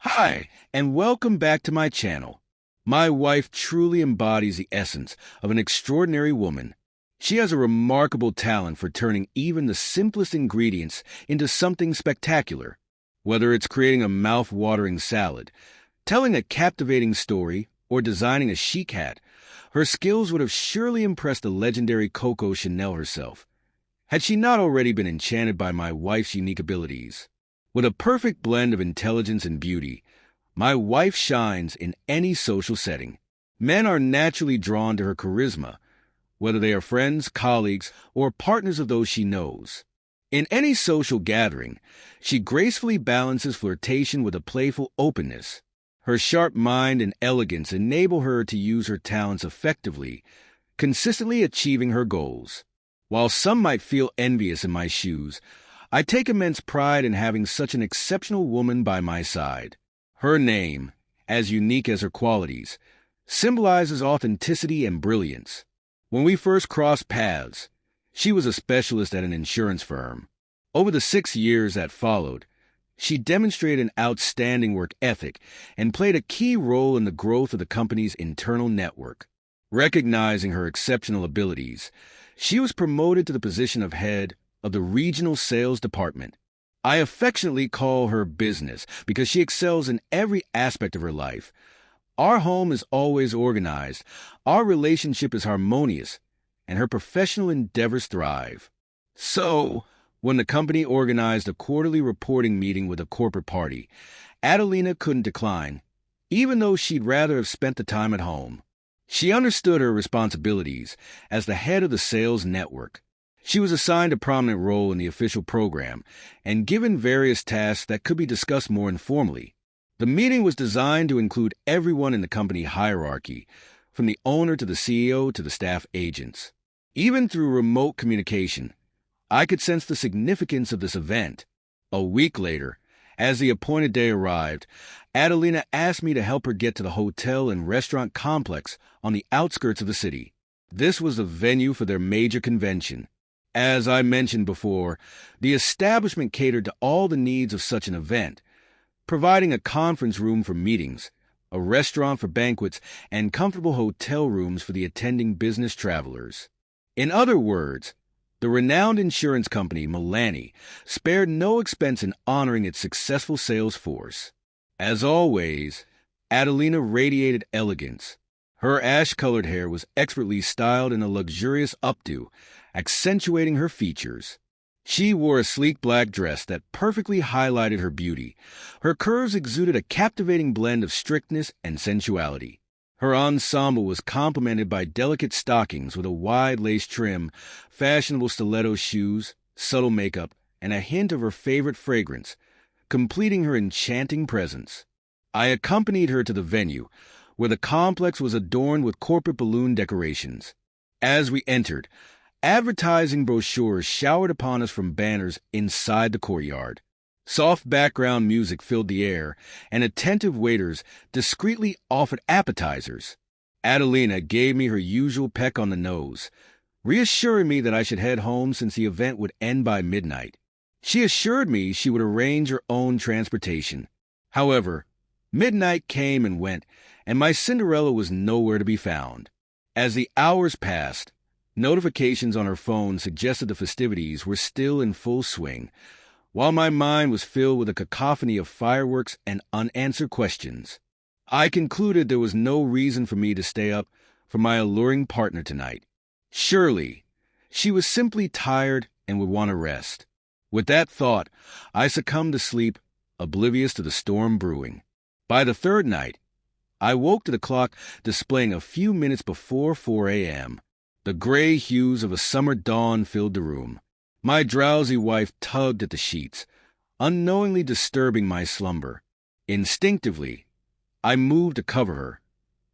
Hi, and welcome back to my channel. My wife truly embodies the essence of an extraordinary woman. She has a remarkable talent for turning even the simplest ingredients into something spectacular. Whether it's creating a mouth-watering salad, telling a captivating story, or designing a chic hat, her skills would have surely impressed the legendary Coco Chanel herself, had she not already been enchanted by my wife's unique abilities. With a perfect blend of intelligence and beauty, my wife shines in any social setting. Men are naturally drawn to her charisma, whether they are friends, colleagues, or partners of those she knows. In any social gathering, she gracefully balances flirtation with a playful openness. Her sharp mind and elegance enable her to use her talents effectively, consistently achieving her goals. While some might feel envious in my shoes, I take immense pride in having such an exceptional woman by my side. Her name, as unique as her qualities, symbolizes authenticity and brilliance. When we first crossed paths, she was a specialist at an insurance firm. Over the 6 years that followed, she demonstrated an outstanding work ethic and played a key role in the growth of the company's internal network. Recognizing her exceptional abilities, she was promoted to the position of head of the regional sales department. I affectionately call her business because she excels in every aspect of her life. Our home is always organized, our relationship is harmonious, and her professional endeavors thrive. So, when the company organized a quarterly reporting meeting with a corporate party, Adelina couldn't decline, even though she'd rather have spent the time at home. She understood her responsibilities as the head of the sales network. She was assigned a prominent role in the official program and given various tasks that could be discussed more informally. The meeting was designed to include everyone in the company hierarchy, from the owner to the CEO to the staff agents. Even through remote communication, I could sense the significance of this event. A week later, as the appointed day arrived, Adelina asked me to help her get to the hotel and restaurant complex on the outskirts of the city. This was the venue for their major convention. As I mentioned before, the establishment catered to all the needs of such an event, providing a conference room for meetings, a restaurant for banquets, and comfortable hotel rooms for the attending business travelers. In other words, the renowned insurance company, Milani, spared no expense in honoring its successful sales force. As always, Adelina radiated elegance. Her ash-colored hair was expertly styled in a luxurious updo, accentuating her features. She wore a sleek black dress that perfectly highlighted her beauty. Her curves exuded a captivating blend of strictness and sensuality. Her ensemble was complemented by delicate stockings with a wide lace trim, fashionable stiletto shoes, subtle makeup, and a hint of her favorite fragrance, completing her enchanting presence. I accompanied her to the venue, where the complex was adorned with corporate balloon decorations. As we entered, advertising brochures showered upon us from banners inside the courtyard. Soft background music filled the air, and attentive waiters discreetly offered appetizers. Adelina gave me her usual peck on the nose, reassuring me that I should head home since the event would end by midnight. She assured me she would arrange her own transportation. However, midnight came and went, and my Cinderella was nowhere to be found. As the hours passed, notifications on her phone suggested the festivities were still in full swing, while my mind was filled with a cacophony of fireworks and unanswered questions. I concluded there was no reason for me to stay up for my alluring partner tonight. Surely, she was simply tired and would want to rest. With that thought, I succumbed to sleep, oblivious to the storm brewing. By the third night, I woke to the clock displaying a few minutes before 4 a.m. The gray hues of a summer dawn filled the room. My drowsy wife tugged at the sheets, unknowingly disturbing my slumber. Instinctively, I moved to cover her,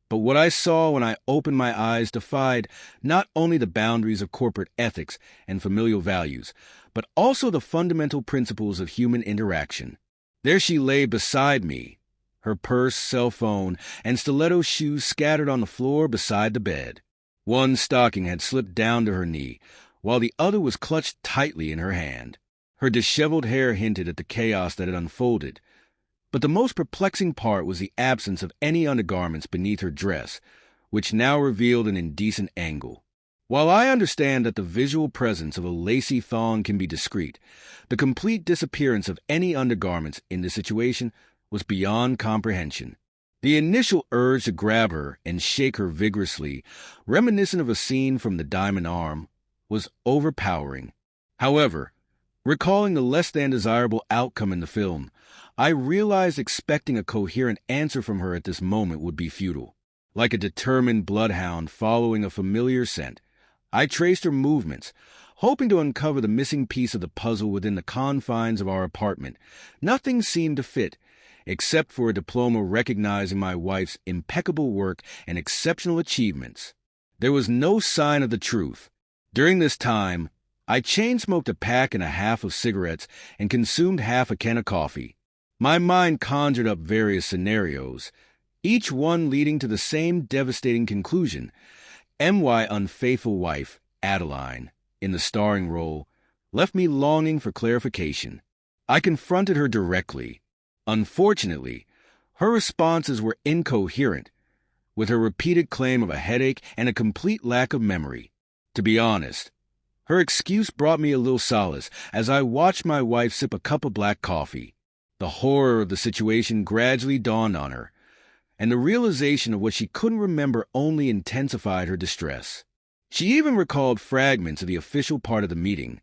but what I saw when I opened my eyes defied not only the boundaries of corporate ethics and familial values, but also the fundamental principles of human interaction. There she lay beside me, her purse, cell phone, and stiletto shoes scattered on the floor beside the bed. One stocking had slipped down to her knee, while the other was clutched tightly in her hand. Her disheveled hair hinted at the chaos that had unfolded, But the most perplexing part was the absence of any undergarments beneath her dress, which now revealed an indecent angle. While I understand that the visual presence of a lacy thong can be discreet, the complete disappearance of any undergarments in this situation was beyond comprehension. The initial urge to grab her and shake her vigorously, reminiscent of a scene from The Diamond Arm, was overpowering. However, recalling the less than desirable outcome in the film, I realized expecting a coherent answer from her at this moment would be futile. Like a determined bloodhound following a familiar scent, I traced her movements, hoping to uncover the missing piece of the puzzle within the confines of our apartment. Nothing seemed to fit, except for a diploma recognizing my wife's impeccable work and exceptional achievements. There was no sign of the truth. During this time, I chain-smoked a pack and a half of cigarettes and consumed half a can of coffee. My mind conjured up various scenarios, each one leading to the same devastating conclusion. M.Y. unfaithful wife, Adeline, in the starring role, left me longing for clarification. I confronted her directly. Unfortunately, her responses were incoherent, with her repeated claim of a headache and a complete lack of memory. To be honest, her excuse brought me a little solace as I watched my wife sip a cup of black coffee. The horror of the situation gradually dawned on her, and the realization of what she couldn't remember only intensified her distress. She even recalled fragments of the official part of the meeting,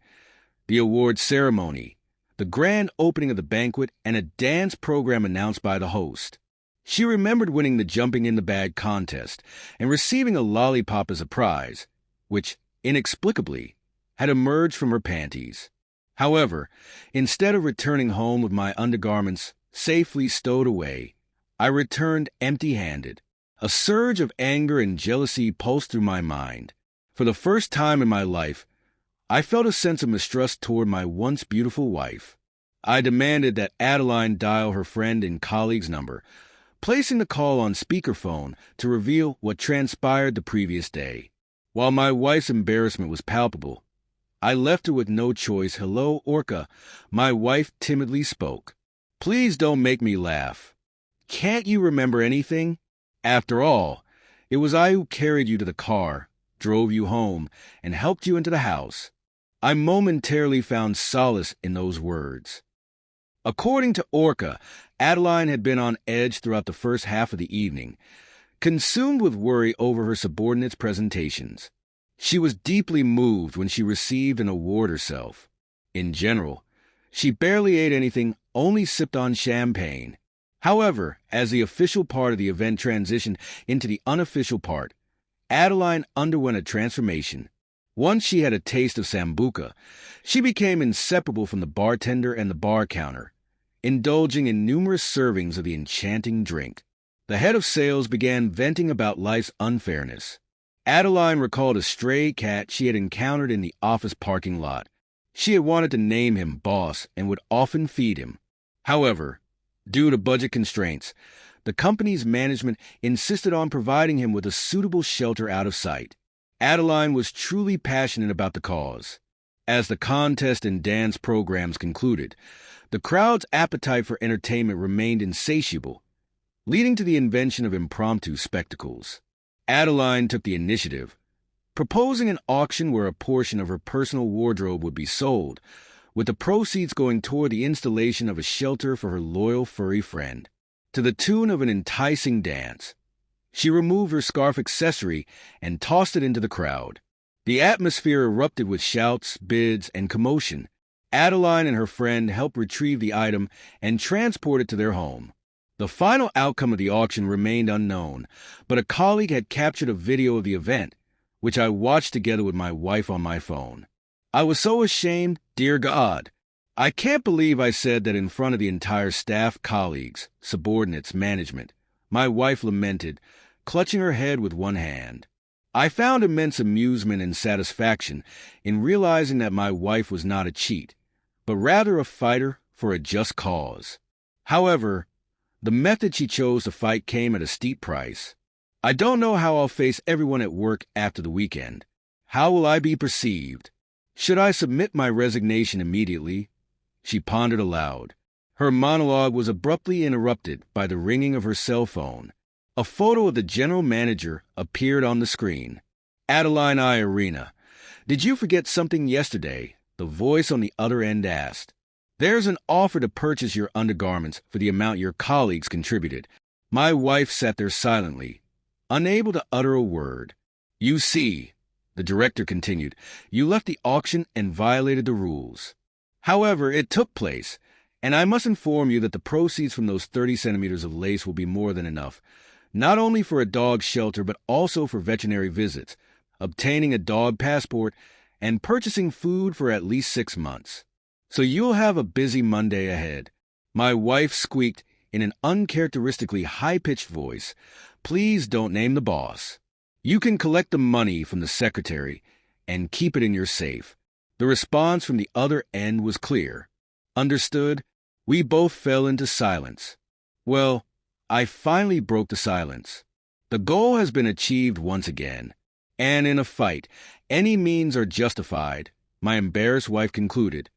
the award ceremony, the grand opening of the banquet, and a dance program announced by the host. She remembered winning the jumping in the bag contest and receiving a lollipop as a prize, which, inexplicably, had emerged from her panties. However, instead of returning home with my undergarments safely stowed away, I returned empty-handed. A surge of anger and jealousy pulsed through my mind. For the first time in my life, I felt a sense of mistrust toward my once beautiful wife. I demanded that Adeline dial her friend and colleague's number, placing the call on speakerphone to reveal what transpired the previous day. While my wife's embarrassment was palpable, I left her with no choice. "Hello, Orca," my wife timidly spoke. "Please don't make me laugh. Can't you remember anything? After all, it was I who carried you to the car, drove you home, and helped you into the house." I momentarily found solace in those words. According to Orca, Adeline had been on edge throughout the first half of the evening, consumed with worry over her subordinates' presentations. She was deeply moved when she received an award herself. In general, she barely ate anything, only sipped on champagne. However, as the official part of the event transitioned into the unofficial part, Adeline underwent a transformation. Once she had a taste of sambuca, she became inseparable from the bartender and the bar counter, indulging in numerous servings of the enchanting drink. The head of sales began venting about life's unfairness. Adeline recalled a stray cat she had encountered in the office parking lot. She had wanted to name him Boss and would often feed him. However, due to budget constraints, the company's management insisted on providing him with a suitable shelter out of sight. Adeline was truly passionate about the cause. As the contest and dance programs concluded, the crowd's appetite for entertainment remained insatiable, leading to the invention of impromptu spectacles. Adeline took the initiative, proposing an auction where a portion of her personal wardrobe would be sold, with the proceeds going toward the installation of a shelter for her loyal furry friend. To the tune of an enticing dance, she removed her scarf accessory and tossed it into the crowd. The atmosphere erupted with shouts, bids, and commotion. Adeline and her friend helped retrieve the item and transport it to their home. The final outcome of the auction remained unknown, but a colleague had captured a video of the event, which I watched together with my wife on my phone. I was so ashamed, dear God. I can't believe I said that in front of the entire staff, colleagues, subordinates, management, my wife lamented, clutching her head with one hand. I found immense amusement and satisfaction in realizing that my wife was not a cheat, but rather a fighter for a just cause. However, the method she chose to fight came at a steep price. I don't know how I'll face everyone at work after the weekend. How will I be perceived? Should I submit my resignation immediately? She pondered aloud. Her monologue was abruptly interrupted by the ringing of her cell phone. A photo of the general manager appeared on the screen. Adeline I. Arena. Did you forget something yesterday? The voice on the other end asked. There's an offer to purchase your undergarments for the amount your colleagues contributed. My wife sat there silently, unable to utter a word. You see, the director continued, you left the auction and violated the rules. However, it took place, and I must inform you that the proceeds from those 30 centimeters of lace will be more than enough, not only for a dog shelter but also for veterinary visits, obtaining a dog passport, and purchasing food for at least 6 months. So you'll have a busy Monday ahead. My wife squeaked in an uncharacteristically high-pitched voice, please don't name the boss. You can collect the money from the secretary and keep it in your safe. The response from the other end was clear. Understood? We both fell into silence. Well, I finally broke the silence. The goal has been achieved once again. And in a fight, any means are justified, my embarrassed wife concluded,